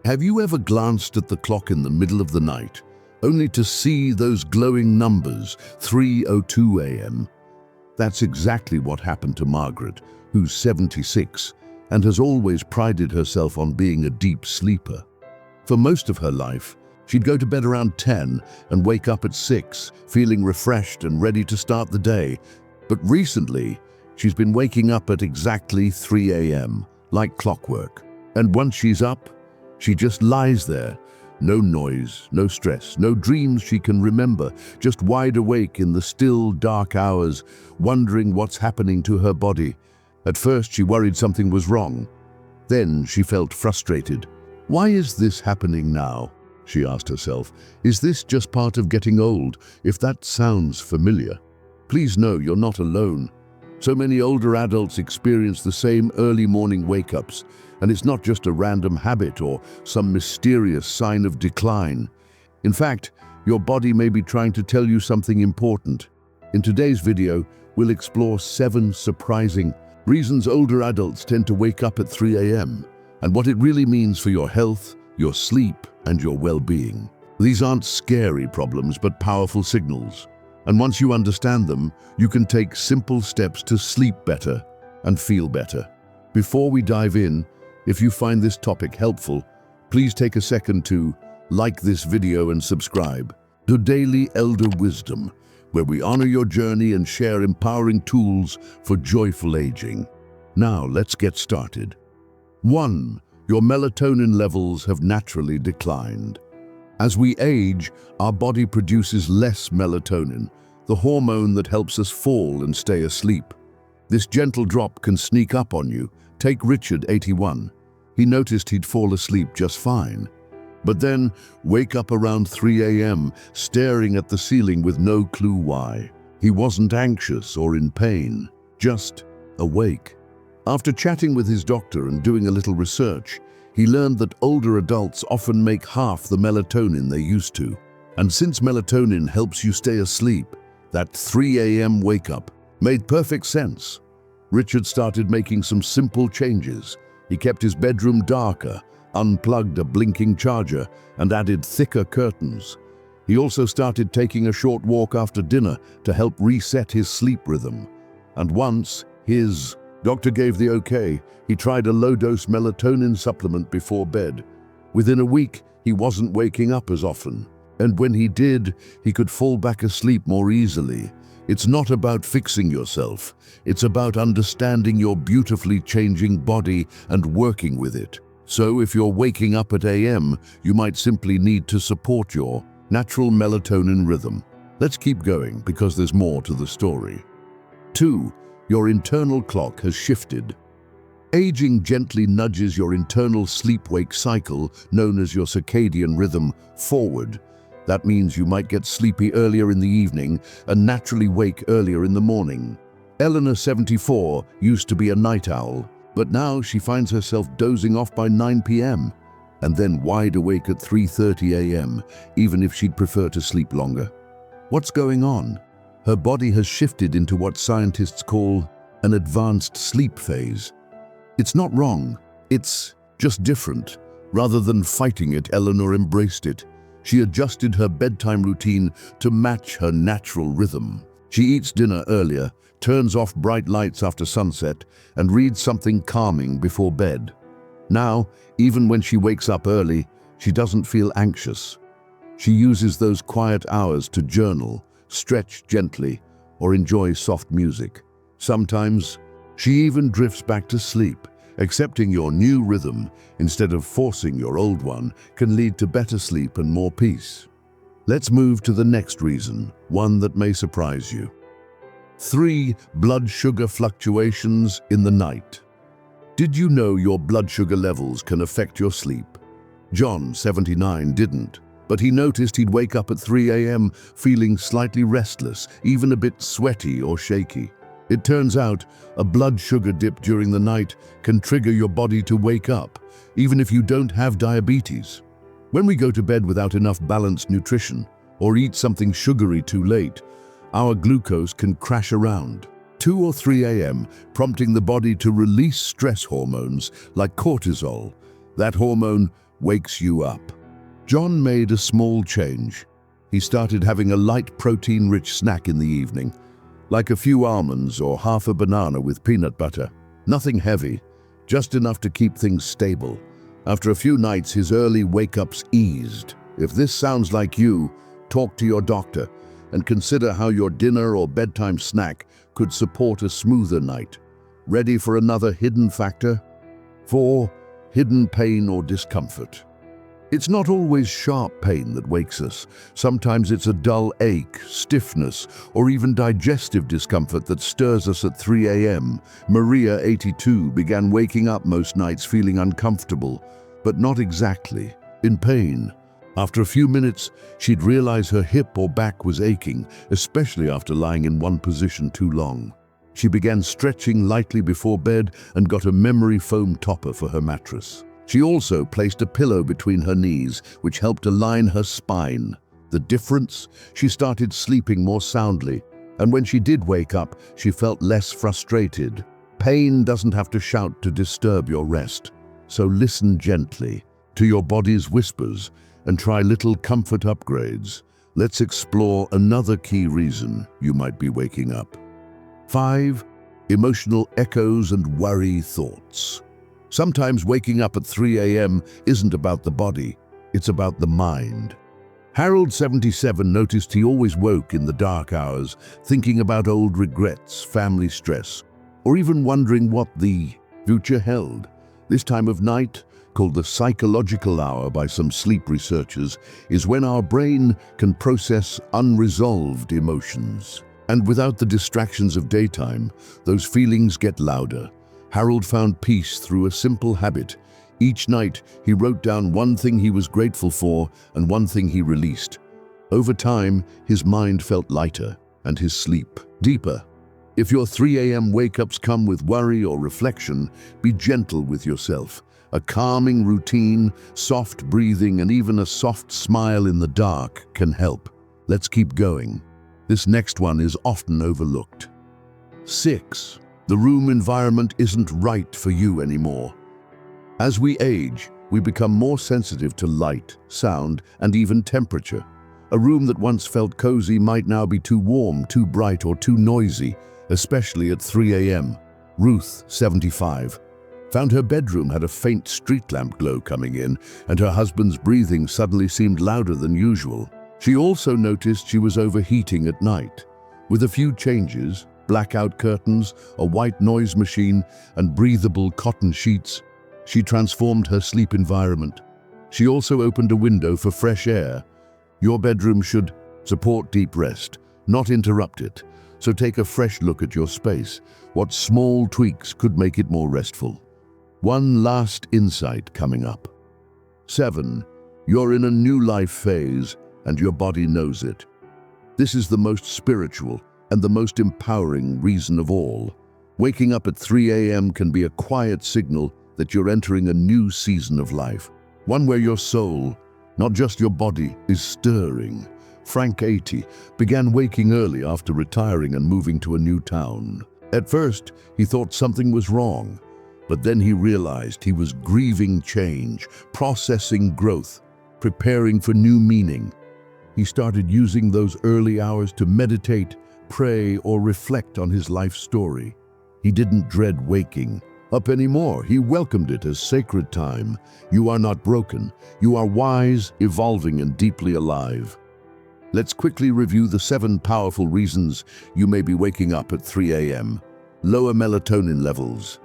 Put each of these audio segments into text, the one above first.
Have you ever glanced at the clock in the middle of the night, only to see those glowing numbers, 3:02 a.m.? That's exactly what happened to Margaret, who's 76 and has always prided herself on being a deep sleeper. For most of her life, she'd go to bed around 10 and wake up at 6, feeling refreshed and ready to start the day. But recently, she's been waking up at exactly 3 a.m., like clockwork. And once she's up, she just lies there. No noise, no stress, no dreams she can remember, just wide awake in the still, dark hours, wondering what's happening to her body. At first, she worried something was wrong. Then she felt frustrated. Why is this happening now? She asked herself. Is this just part of getting old? If that sounds familiar, please know you're not alone. So many older adults experience the same early morning wake-ups, and it's not just a random habit or some mysterious sign of decline. In fact, your body may be trying to tell you something important. In today's video, we'll explore 7 surprising reasons older adults tend to wake up at 3 a.m. and what it really means for your health, your sleep, and your well-being. These aren't scary problems, but powerful signals. And once you understand them, you can take simple steps to sleep better and feel better. Before we dive in, if you find this topic helpful, please take a second to like this video and subscribe to Daily Elder Wisdom, where we honor your journey and share empowering tools for joyful aging. Now, let's get started. 1. Your melatonin levels have naturally declined. As we age, our body produces less melatonin, the hormone that helps us fall and stay asleep. This gentle drop can sneak up on you. Take Richard, 81. He noticed he'd fall asleep just fine, but then wake up around 3 a.m., staring at the ceiling with no clue why. He wasn't anxious or in pain, just awake. After chatting with his doctor and doing a little research, he learned that older adults often make half the melatonin they used to. And since melatonin helps you stay asleep, that 3 a.m. wake-up made perfect sense. Richard started making some simple changes. He kept his bedroom darker, unplugged a blinking charger, and added thicker curtains. He also started taking a short walk after dinner to help reset his sleep rhythm. And once his doctor gave the okay, he tried a low-dose melatonin supplement before bed. Within a week, he wasn't waking up as often. And when he did, he could fall back asleep more easily. It's not about fixing yourself. It's about understanding your beautifully changing body and working with it. So if you're waking up at a.m., you might simply need to support your natural melatonin rhythm. Let's keep going because there's more to the story. 2. Your internal clock has shifted. Aging gently nudges your internal sleep-wake cycle, known as your circadian rhythm, forward. That means you might get sleepy earlier in the evening and naturally wake earlier in the morning. Eleanor, 74, used to be a night owl, but now she finds herself dozing off by 9 p.m. and then wide awake at 3:30 a.m., even if she'd prefer to sleep longer. What's going on? Her body has shifted into what scientists call an advanced sleep phase. It's not wrong, it's just different. Rather than fighting it, Eleanor embraced it. She adjusted her bedtime routine to match her natural rhythm. She eats dinner earlier, turns off bright lights after sunset, and reads something calming before bed. Now, even when she wakes up early, she doesn't feel anxious. She uses those quiet hours to journal, stretch gently, or enjoy soft music. Sometimes, she even drifts back to sleep. Accepting your new rhythm instead of forcing your old one can lead to better sleep and more peace. Let's move to the next reason, one that may surprise you. 3. Blood sugar fluctuations in the night. Did you know your blood sugar levels can affect your sleep? John, 79, didn't, but he noticed he'd wake up at 3 a.m. feeling slightly restless, even a bit sweaty or shaky. It turns out a blood sugar dip during the night can trigger your body to wake up, even if you don't have diabetes. When we go to bed without enough balanced nutrition or eat something sugary too late, our glucose can crash around 2 or 3 a.m., prompting the body to release stress hormones like cortisol. That hormone wakes you up. John made a small change. He started having a light protein-rich snack in the evening, like a few almonds or half a banana with peanut butter. Nothing heavy, just enough to keep things stable. After a few nights, his early wake-ups eased. If this sounds like you, talk to your doctor and consider how your dinner or bedtime snack could support a smoother night. Ready for another hidden factor? 4. Hidden pain or discomfort. It's not always sharp pain that wakes us. Sometimes it's a dull ache, stiffness, or even digestive discomfort that stirs us at 3 a.m. Maria, 82, began waking up most nights feeling uncomfortable, but not exactly in pain. After a few minutes, she'd realize her hip or back was aching, especially after lying in one position too long. She began stretching lightly before bed and got a memory foam topper for her mattress. She also placed a pillow between her knees, which helped align her spine. The difference? She started sleeping more soundly, and when she did wake up, she felt less frustrated. Pain doesn't have to shout to disturb your rest, so listen gently to your body's whispers and try little comfort upgrades. Let's explore another key reason you might be waking up. 5. Emotional echoes and worry thoughts. Sometimes waking up at 3 a.m. isn't about the body, it's about the mind. Harold, 77, noticed he always woke in the dark hours, thinking about old regrets, family stress, or even wondering what the future held. This time of night, called the psychological hour by some sleep researchers, is when our brain can process unresolved emotions. And without the distractions of daytime, those feelings get louder. Harold found peace through a simple habit. Each night, he wrote down one thing he was grateful for and one thing he released. Over time, his mind felt lighter and his sleep deeper. If your 3 a.m. wake-ups come with worry or reflection, be gentle with yourself. A calming routine, soft breathing, and even a soft smile in the dark can help. Let's keep going. This next one is often overlooked. 6. The room environment isn't right for you anymore. As we age, we become more sensitive to light, sound, and even temperature. A room that once felt cozy might now be too warm, too bright, or too noisy, especially at 3 a.m. Ruth, 75, found her bedroom had a faint street lamp glow coming in, and her husband's breathing suddenly seemed louder than usual. She also noticed she was overheating at night. With a few changes, blackout curtains, a white noise machine, and breathable cotton sheets, she transformed her sleep environment. She also opened a window for fresh air. Your bedroom should support deep rest, not interrupt it. So take a fresh look at your space. What small tweaks could make it more restful? One last insight coming up. 7. You're in a new life phase, and your body knows it. This is the most spiritual and the most empowering reason of all. Waking up at 3 a.m. can be a quiet signal that you're entering a new season of life. One where your soul, not just your body, is stirring. Frank, 80, began waking early after retiring and moving to a new town. At first, he thought something was wrong, but then he realized he was grieving change, processing growth, preparing for new meaning. He started using those early hours to meditate, pray, or reflect on his life story. He didn't dread waking up anymore. He welcomed it as sacred time. You are not broken. You are wise, evolving, and deeply alive. Let's quickly review the 7 powerful reasons you may be waking up at 3 a.m. Lower melatonin levels,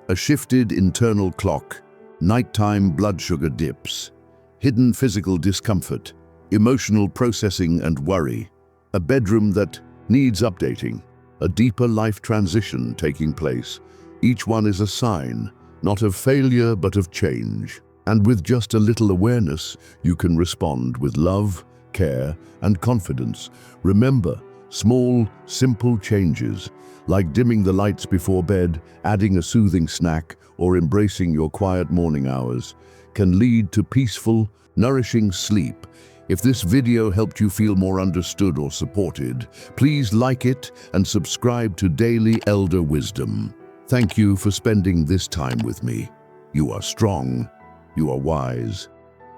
a shifted internal clock, nighttime blood sugar dips, hidden physical discomfort, emotional processing and worry, a bedroom that needs updating, a deeper life transition taking place. Each one is a sign, not of failure but of change. And with just a little awareness, you can respond with love, care, and confidence. Remember, small, simple changes, like dimming the lights before bed, adding a soothing snack, or embracing your quiet morning hours, can lead to peaceful, nourishing sleep. If this video helped you feel more understood or supported, please like it and subscribe to Daily Elder Wisdom. Thank you for spending this time with me. You are strong, you are wise,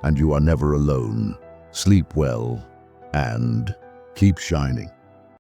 and you are never alone. Sleep well and keep shining.